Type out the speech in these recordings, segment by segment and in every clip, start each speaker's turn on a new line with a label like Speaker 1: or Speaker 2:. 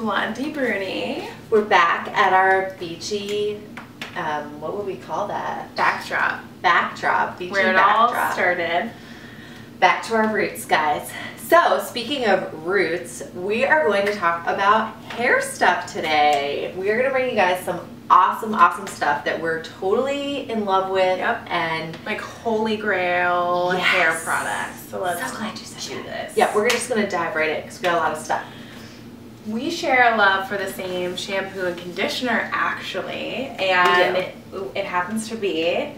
Speaker 1: Blondie Bruni.
Speaker 2: We're back at our beachy, what would we call that?
Speaker 1: Backdrop.
Speaker 2: Backdrop. Beachy
Speaker 1: where it
Speaker 2: backdrop.
Speaker 1: all started.
Speaker 2: Back to our roots, guys. So, speaking of roots, we are going to talk about hair stuff today. We are going to bring you guys some awesome stuff that we're totally in love with.
Speaker 1: Yep.
Speaker 2: And
Speaker 1: like holy grail hair products. So let's
Speaker 2: so glad you said
Speaker 1: do this.
Speaker 2: Yeah, we're just going to dive right in because we got a lot of stuff.
Speaker 1: We share a love for the same shampoo and conditioner, actually, and it happens to be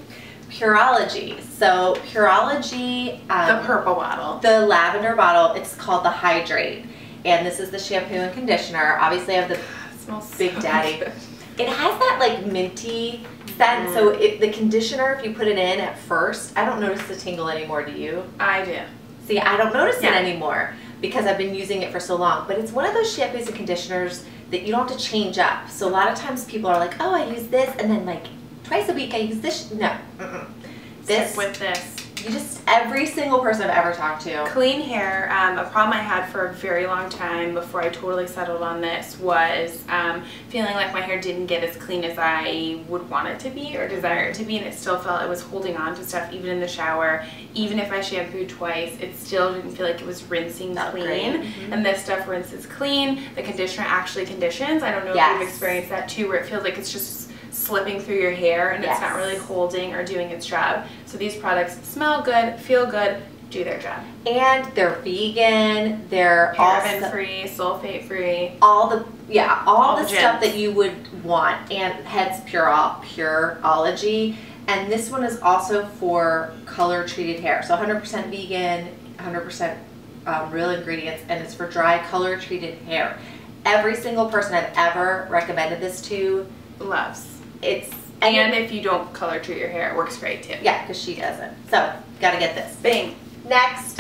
Speaker 2: Pureology. So Pureology,
Speaker 1: the purple bottle,
Speaker 2: the lavender bottle. It's called the Hydrate, and this is the shampoo and conditioner. Obviously, I have the
Speaker 1: smells
Speaker 2: Big
Speaker 1: so
Speaker 2: Daddy.
Speaker 1: good.
Speaker 2: It has that like minty scent. So the conditioner, if you put it in at first, I don't notice the tingle anymore. Do you?
Speaker 1: I do.
Speaker 2: See, I don't notice it anymore because I've been using it for so long. But it's one of those shampoos and conditioners that you don't have to change up. So a lot of times people are like, oh, I use this, and then like twice a week I use this. No. This,
Speaker 1: stick with this.
Speaker 2: You just, every single person I've ever talked to.
Speaker 1: Clean hair, a problem I had for a very long time before I totally settled on this was feeling like my hair didn't get as clean as I would want it to be or desire it to be, and it still felt it was holding on to stuff even in the shower. Even if I shampooed twice, it still didn't feel like it was rinsing clean. And this stuff rinses clean. The conditioner actually conditions. I don't know if you've experienced that too, where it feels like it's just slipping through your hair and it's not really holding or doing its job. So these products smell good, feel good, do their job. And
Speaker 2: they're vegan, they're
Speaker 1: paraben-free, sulfate-free.
Speaker 2: All the stuff that you would want, and hence Pureology. And this one is also for color treated hair. So 100% vegan, 100% real ingredients, and it's for dry color treated hair. Every single person I've ever recommended this to
Speaker 1: loves.
Speaker 2: And
Speaker 1: if you don't color treat your hair, it works great too.
Speaker 2: Yeah, because she doesn't. So, gotta get this.
Speaker 1: Bing.
Speaker 2: Next,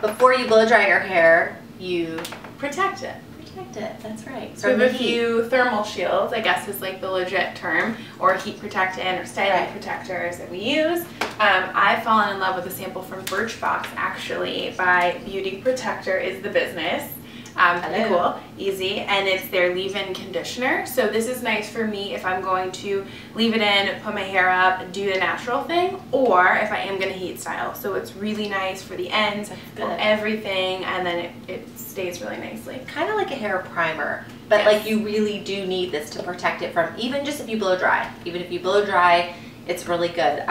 Speaker 2: before you blow dry your hair, you
Speaker 1: protect it.
Speaker 2: Protect it, that's right.
Speaker 1: So we have a few thermal shields, I guess is like the legit term, or heat protectant or styling protectors that we use. I've fallen in love with a sample from Birchbox, actually, by Beauty Protector is the business. Pretty cool, easy, and it's their leave-in conditioner. So this is nice for me if I'm going to leave it in, put my hair up, do the natural thing, or if I am going to heat style. So it's really nice for the ends, for everything, and then it stays really nicely. Kind
Speaker 2: of like a hair primer, but like you really do need this to protect it from, even just if you blow dry. Even if you blow dry, it's really good.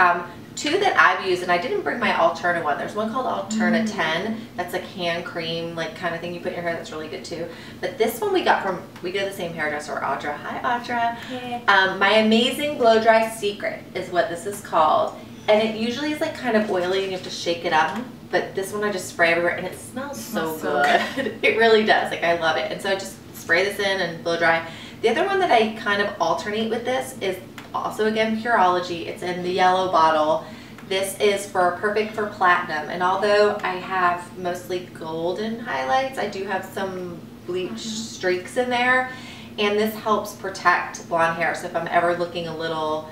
Speaker 2: Two that I've used, and I didn't bring my Alterna one. There's one called Alterna 10. That's like hand cream, like kind of thing you put in your hair. That's really good too. But this one we got from, we go to the same hairdresser, Audra. Hi, Audra.
Speaker 1: Hey.
Speaker 2: My Amazing Blow Dry Secret is what this is called. And it usually is like kind of oily and you have to shake it up. But this one I just spray everywhere and it smells so good. It really does. Like I love it. And so I just spray this in and blow dry. The other one that I kind of alternate with this is also, again, Pureology. It's in the yellow bottle. This is perfect for platinum. And although I have mostly golden highlights, I do have some bleach streaks in there. And this helps protect blonde hair. So if I'm ever looking a little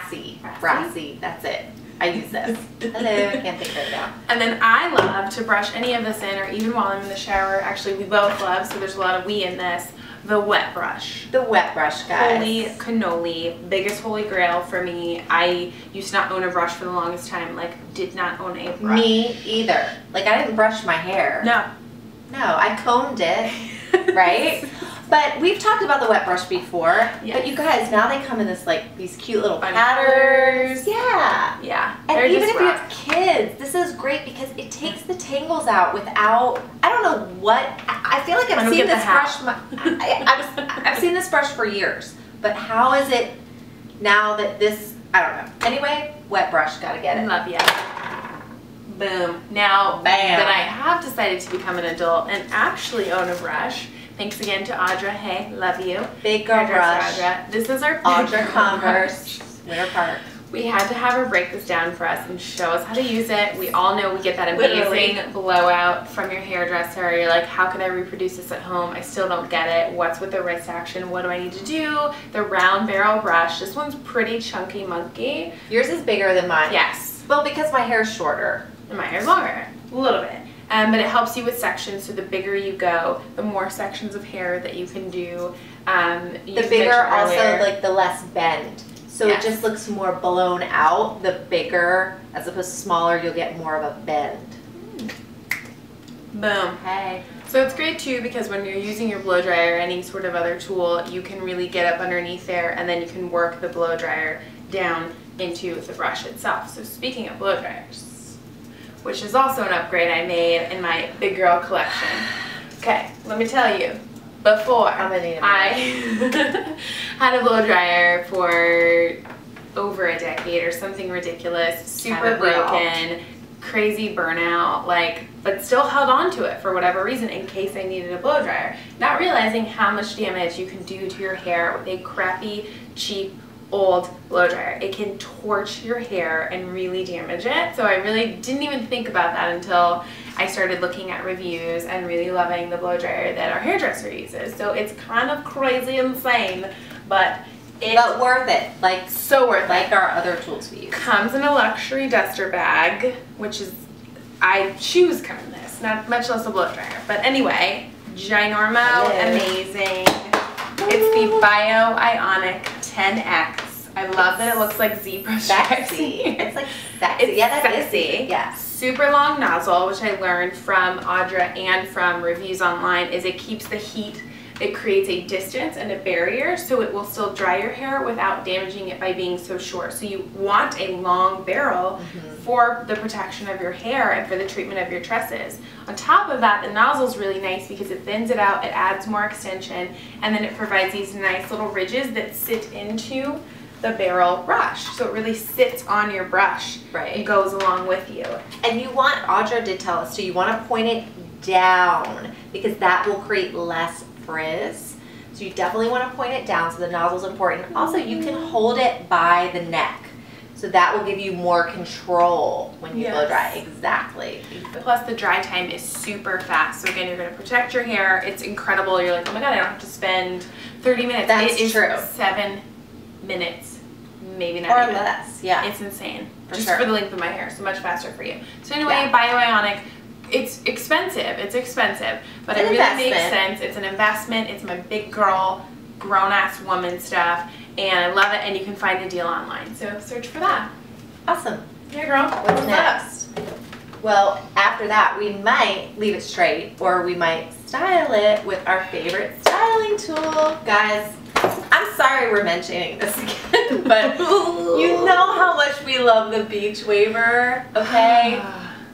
Speaker 2: brassy, that's it. I use this. Hello, I can't think of it now.
Speaker 1: And then I love to brush any of this in, or even while I'm in the shower. Actually, we both love, so there's a lot of we in this. The wet brush.
Speaker 2: The wet brush, guys.
Speaker 1: Holy cannoli. Biggest holy grail for me. I used to not own a brush for the longest time. Like, did not own a brush.
Speaker 2: Me either. Like, I didn't brush my hair.
Speaker 1: No.
Speaker 2: No, I combed it, right? But we've talked about the wet brush before. Yes. But you guys, now they come in this, like, these cute little patterns. Yeah.
Speaker 1: Yeah.
Speaker 2: And even if you have kids, this is great because it takes the tangles out without, I don't know what, I feel like I've seen this brush, I've seen this brush for years. But how is it now that this, I don't know. Anyway, wet brush, gotta get it.
Speaker 1: Love ya. Boom. Now that I have decided to become an adult and actually own a brush, thanks again to Audra. Hey, love you.
Speaker 2: Big girl brush.
Speaker 1: Audra. This is our
Speaker 2: Audra Converse, Winter Park.
Speaker 1: We had to have her break this down for us and show us how to use it. We all know we get that amazing blowout from your hairdresser. You're like, how can I reproduce this at home? I still don't get it. What's with the wrist action? What do I need to do? The round barrel brush. This one's pretty chunky monkey.
Speaker 2: Yours is bigger than mine.
Speaker 1: Yes.
Speaker 2: Well, because my hair's shorter.
Speaker 1: And my hair's longer. A little bit. but it helps you with sections. So the bigger you go, the more sections of hair that you can do.
Speaker 2: The bigger also, like the less bend. So
Speaker 1: yes.
Speaker 2: It just looks more blown out. The bigger, as opposed to smaller, you'll get more of a bend.
Speaker 1: Boom.
Speaker 2: Hey.
Speaker 1: So it's great too because when you're using your blow dryer or any sort of other tool, you can really get up underneath there and then you can work the blow dryer down into the brush itself. So speaking of blow dryers, which is also an upgrade I made in my big girl collection. Okay, let me tell you, before I had a blow dryer for over a decade or something ridiculous, super broken, crazy burnout, like, but still held on to it for whatever reason in case I needed a blow dryer. Not realizing how much damage you can do to your hair with a crappy, cheap, old blow dryer. It can torch your hair and really damage it. So I really didn't even think about that until I started looking at reviews and really loving the blow dryer that our hairdresser uses. So it's kind of crazy insane, but
Speaker 2: worth it. Like,
Speaker 1: so worth it.
Speaker 2: Like our other tools we use.
Speaker 1: Comes in a luxury duster bag, which is, I choose come in this, not much less a blow dryer. But anyway, ginormo, amazing. It's the Bio-Ionic 10X. I love that it looks like zebra stripes.
Speaker 2: Sexy. It's like sexy.
Speaker 1: It's
Speaker 2: yeah, that
Speaker 1: sexy.
Speaker 2: is. Yeah.
Speaker 1: Super long nozzle, which I learned from Audra and from reviews online, is it keeps the heat. It creates a distance and a barrier so it will still dry your hair without damaging it by being so short. So you want a long barrel for the protection of your hair and for the treatment of your tresses. On top of that, the nozzle is really nice because it thins it out, it adds more extension, and then it provides these nice little ridges that sit into the barrel brush. So it really sits on your brush and goes along with you.
Speaker 2: And you want, Audra did tell us too, you want to point it down because that will create less frizz. So you definitely want to point it down, so the nozzle is important. Also, you can hold it by the neck. So that will give you more control when you blow dry. Exactly.
Speaker 1: Plus the dry time is super fast. So again, you're going to protect your hair. It's incredible. You're like, oh my God, I don't have to spend 30 minutes.
Speaker 2: That's true.
Speaker 1: 7 minutes, maybe not
Speaker 2: or
Speaker 1: even.
Speaker 2: less. Yeah.
Speaker 1: It's insane.
Speaker 2: For
Speaker 1: Just
Speaker 2: sure.
Speaker 1: for the length of my hair. So much faster for you. So anyway, Bio-Ionic. It's expensive, but it really makes sense. It's an investment. It's my big girl, grown-ass woman stuff, and I love it, and you can find a deal online. So search for that.
Speaker 2: Awesome.
Speaker 1: Yeah, girl.
Speaker 2: What's next? Well, after that, we might leave it straight, or we might style it with our favorite styling tool. Guys, I'm sorry we're mentioning this again, but you know how much we love the beach waver, okay?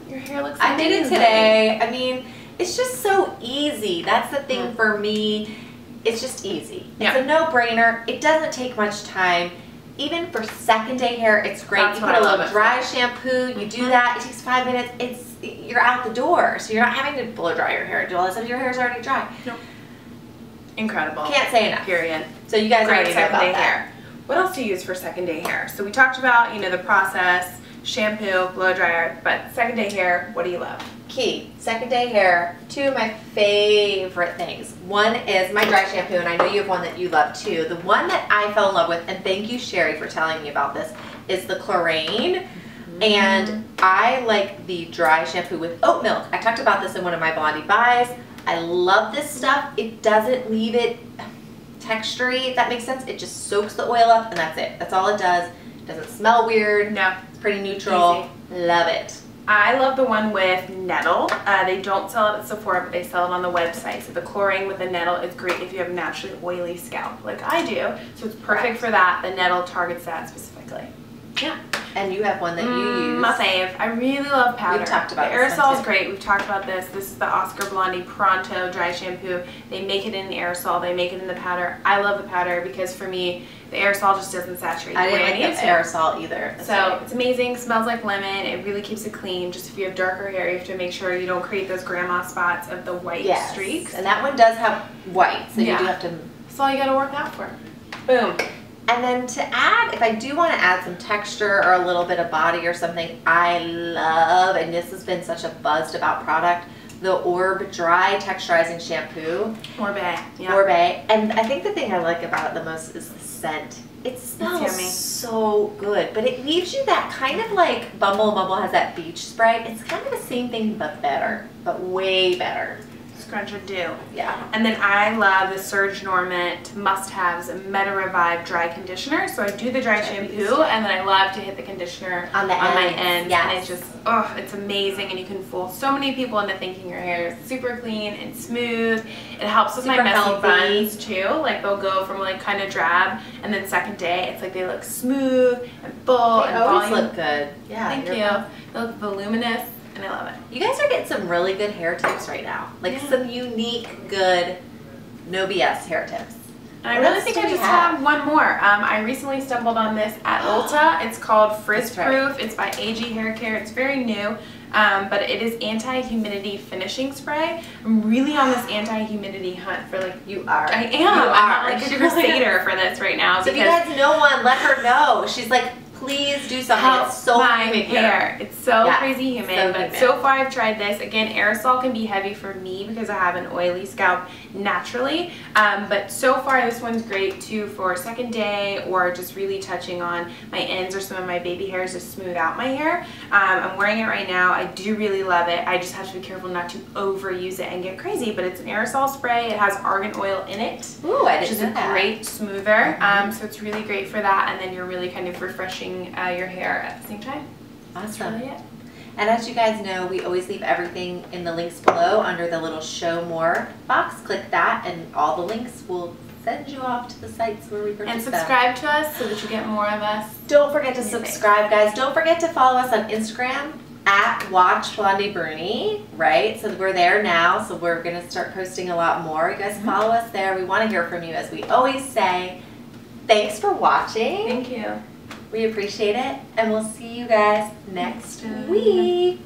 Speaker 1: Your hair looks
Speaker 2: amazing. I did it today. I mean, it's just so easy. That's the thing for me. It's just easy. It's a no-brainer. It doesn't take much time. Even for second day hair, it's great. You put a little dry shampoo, you do that, it takes 5 minutes, you're out the door. So you're not having to blow dry your hair and do all this stuff. Your hair's already dry.
Speaker 1: Nope. Incredible.
Speaker 2: Can't say enough.
Speaker 1: Period.
Speaker 2: So you guys already know about that.
Speaker 1: Hair. What else do you use for second day hair? So we talked about, you know, the process, shampoo, blow dryer, but second day hair, what do you love?
Speaker 2: Key, second day hair, 2 of my favorite things. One is my dry shampoo, and I know you have one that you love too. The one that I fell in love with, and thank you Sherry for telling me about this, is the Chlorine. And I like the dry shampoo with oat milk. I talked about this in one of my Blondie buys. I love this stuff. It doesn't leave it textury, if that makes sense. It just soaks the oil up and that's it. That's all it does. It doesn't smell weird.
Speaker 1: No.
Speaker 2: It's pretty neutral. Easy. Love it.
Speaker 1: I love the one with nettle. They don't sell it at Sephora, but they sell it on the website. So the Chlorine with the nettle is great if you have naturally oily scalp like I do. So it's perfect for that. The nettle targets that specifically. Yeah.
Speaker 2: And you have one that you use.
Speaker 1: My fave. I really love powder.
Speaker 2: We've talked about
Speaker 1: the aerosol is great. We've talked about this. This is the Oscar Blondie Pronto dry shampoo. They make it in the aerosol. They make it in the powder. I love the powder because for me, the aerosol just doesn't saturate the way I need it to.
Speaker 2: Aerosol either. That's
Speaker 1: so it's amazing. Smells like lemon. It really keeps it clean. Just if you have darker hair, you have to make sure you don't create those grandma spots of the white streaks.
Speaker 2: And that one does have white, so you do have to.
Speaker 1: That's all you got to work out for. Boom.
Speaker 2: And then to add, if I do want to add some texture or a little bit of body or something, I love, and this has been such a buzzed about product, the Orb Dry Texturizing Shampoo.
Speaker 1: Orbe, yeah.
Speaker 2: Orbe. And I think the thing I like about it the most is the scent. It smells so good, but it leaves you that kind of like Bumble has that beach spray. It's kind of the same thing, but better, but way better.
Speaker 1: Scrunch or do.
Speaker 2: Yeah.
Speaker 1: And then I love the Surge Normant Must Haves Meta Revive Dry Conditioner. So I do the dry shampoo, and then I love to hit the conditioner on my ends.
Speaker 2: Yes.
Speaker 1: And it's just, oh, it's amazing. And you can fool so many people into thinking your hair is super clean and smooth. It helps with my messy buns too. Like they'll go from like kind of drab, and then second day it's like they look smooth and full and
Speaker 2: always look good. Yeah.
Speaker 1: Thank you. They look voluminous. And I love it.
Speaker 2: You guys are getting some really good hair tips right now. Like some unique, good, no BS hair tips.
Speaker 1: And I really think I just have one more. I recently stumbled on this at Ulta. It's called Frizz Proof. It's by AG Hair Care. It's very new, but it is anti-humidity finishing spray. I'm really on this anti-humidity hunt for like.
Speaker 2: You are.
Speaker 1: I am. I'm not like a crusader for this right now.
Speaker 2: So if you guys know one, let her know. She's like, please do something. It's so humid
Speaker 1: hair. It's so crazy humid, but
Speaker 2: humid.
Speaker 1: So far I've tried this. Again, aerosol can be heavy for me because I have an oily scalp naturally, but so far this one's great too for second day or just really touching on my ends or some of my baby hairs to smooth out my hair. I'm wearing it right now. I do really love it. I just have to be careful not to overuse it and get crazy, but it's an aerosol spray. It has argan oil in it, which is a great smoother. So it's really great for that, and then you're really kind of refreshing your hair at the same time.
Speaker 2: Awesome.
Speaker 1: That's really it.
Speaker 2: And as you guys know, we always leave everything in the links below under the little show more box. Click that and all the links will send you off to the sites where we purchase
Speaker 1: and subscribe to us so that you get more of us.
Speaker 2: Don't forget to subscribe, guys. Don't forget to follow us on Instagram at Watch Blondie Bruni, right? So we're there now, so we're going to start posting a lot more. You guys follow us there. We want to hear from you, as we always say. Thanks for watching.
Speaker 1: Thank you.
Speaker 2: We appreciate it, and we'll see you guys next week.